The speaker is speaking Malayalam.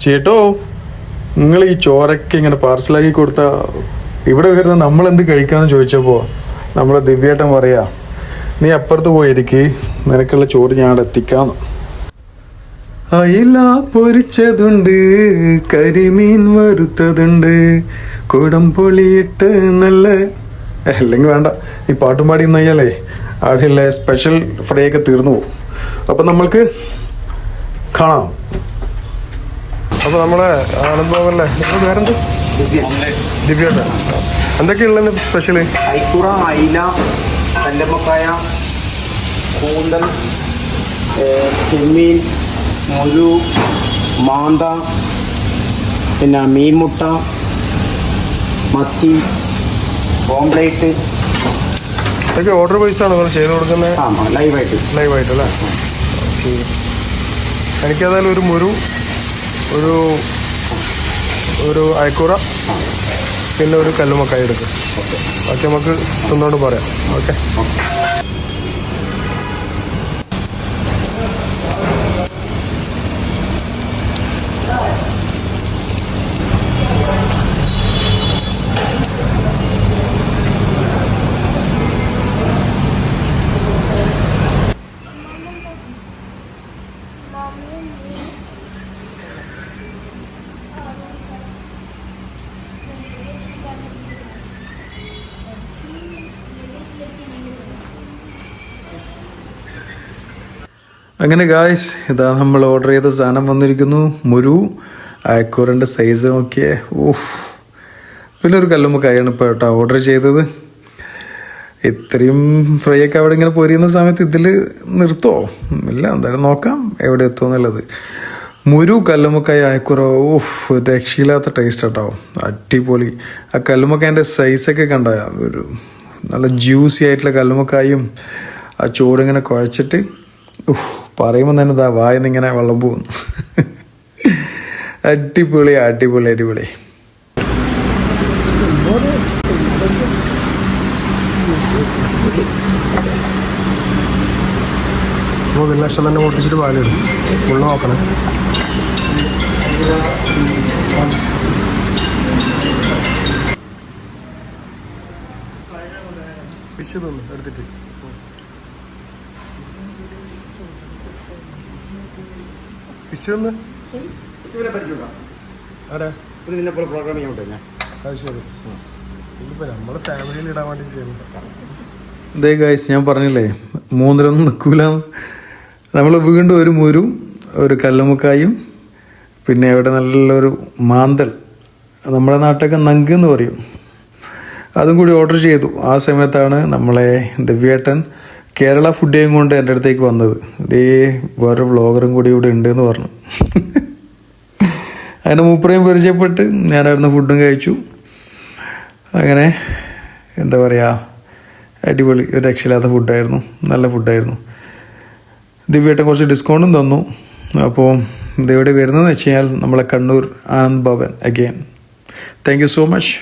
ചേട്ടോ, നിങ്ങൾ ഈ ചോറൊക്കെ ഇങ്ങനെ പാർസലാക്കി കൊടുത്താൽ ഇവിടെ വരുന്ന നമ്മളെന്ത് കഴിക്കാമെന്ന് ചോദിച്ചപ്പോൾ നമ്മളെ ദിവ്യേട്ടൻ പറയാ, നീ അപ്പുറത്ത് പോയിരിക്ക്, നിനക്കുള്ള ചോറ് ഞാൻ അവിടെ എത്തിക്കാന്ന്. അയില പൊരിച്ചതുണ്ട്, കരിമീൻ വറുത്തതുണ്ട്, കുടംപൊളിയിട്ട് നല്ല, അല്ലെങ്കിൽ വേണ്ട, ഈ പാട്ടും പാടി നയ്യാലേ അവിടെയുള്ള സ്പെഷ്യൽ ഫ്രൈ ഒക്കെ തീർന്നു പോകും. അപ്പം നമ്മൾക്ക് കാണാം. അപ്പോൾ നമ്മളെ ആനന്ദോവല്ലേ വേറെന്ത് ദിവ്യേട്ടൻ എന്തൊക്കെയുള്ളത് സ്പെഷ്യല്? ഐക്കുറ, അയില, കല്ലമ്മക്കായ, കൂന്തൽ, ചെമ്മീൻ, മുരു, മാന്ത, പിന്നെ മീൻമുട്ട, മത്തി, ഓംപ്ലേറ്റ്. ഇതൊക്കെ ഓർഡർ ബേസാണോ നിങ്ങൾ ചെയ്ത് കൊടുക്കുന്നത്? ആ, ലൈവായിട്ട് അല്ലേ? എനിക്കേതായാലും ഒരു മുരു, ഒരു അയക്കൂറ, പിന്നെ ഒരു കല്ലുമ്മക്കായ എടുക്കും. ബാക്കി നമുക്ക് തിന്നോണ്ട് പറയാം. ഓക്കെ. അങ്ങനെ ഗായ്സ്, ഇതാ നമ്മൾ ഓർഡർ ചെയ്ത സാധനം വന്നിരിക്കുന്നു. മുരു, അയക്കൂറിൻ്റെ സൈസ് നോക്കിയേ. ഓഹ്, പിന്നെ ഒരു കല്ലുമ്മക്കായാണ് ഇപ്പോൾ കേട്ടോ ഓർഡർ ചെയ്തത്. ഇത്രയും ഫ്രൈ ഒക്കെ അവിടെ ഇങ്ങനെ പൊരിയുന്ന സമയത്ത് ഇതിൽ നിർത്തോ? ഇല്ല, എന്തായാലും നോക്കാം എവിടെ എത്തുമെന്നുള്ളത്. മുരു, കല്ലുമ്മക്കായ, അയക്കൂറ, ഓഹ് രക്ഷയില്ലാത്ത ടേസ്റ്റ് കേട്ടോ, അടിപൊളി. ആ കല്ലുമ്മക്കായൻ്റെ സൈസൊക്കെ കണ്ട, ഒരു നല്ല ജ്യൂസി ആയിട്ടുള്ള കല്ലുമ്മക്കായും ആ ചോറിങ്ങനെ കുഴച്ചിട്ട്, പറയുമ്പോൾ തന്നെ ഇതാ വായിന്ന് ഇങ്ങനെ വെള്ളം പോകുന്നു. അടിപൊളി. ലക്ഷം തന്നെ പൊട്ടിച്ചിട്ട് പാലിടും. ഉള്ള നോക്കണം. ഫിഷ് തോന്നുന്നു എടുത്തിട്ട് ഇതേ ഗൈസ്, ഞാൻ പറഞ്ഞില്ലേ 3-1 നിൽക്കൂല. നമ്മൾ വീണ്ടും ഒരു മുരും, ഒരു കല്ലുമ്മക്കായും, പിന്നെ അവിടെ നല്ലൊരു മാന്തൽ, നമ്മുടെ നാട്ടൊക്കെ നങ്ക് എന്ന് പറയും, അതും കൂടി ഓർഡർ ചെയ്തു. ആ സമയത്താണ് നമ്മളെ ദിവ്യേട്ടൻ കേരള ഫുഡേയും കൊണ്ട് എൻ്റെ അടുത്തേക്ക് വന്നത്. ഇതേ വേറെ വ്ളോഗറും കൂടി ഇവിടെ ഉണ്ടെന്ന് പറഞ്ഞു. അങ്ങനെ മൂപ്പറയും പരിചയപ്പെട്ട് ഞാനായിരുന്നു ഫുഡും കഴിച്ചു. അങ്ങനെ എന്താ പറയുക, അടിപൊളി, ഒരു രക്ഷയില്ലാത്ത ഫുഡായിരുന്നു, നല്ല ഫുഡായിരുന്നു. ദിവ്യേട്ടൻ കുറച്ച് ഡിസ്കൗണ്ടും തന്നു. അപ്പോൾ ഇതെവിടെ വരുന്നതെന്ന് വെച്ച് കഴിഞ്ഞാൽ നമ്മളെ Kannur Anand Bhavan. Again thank you so much.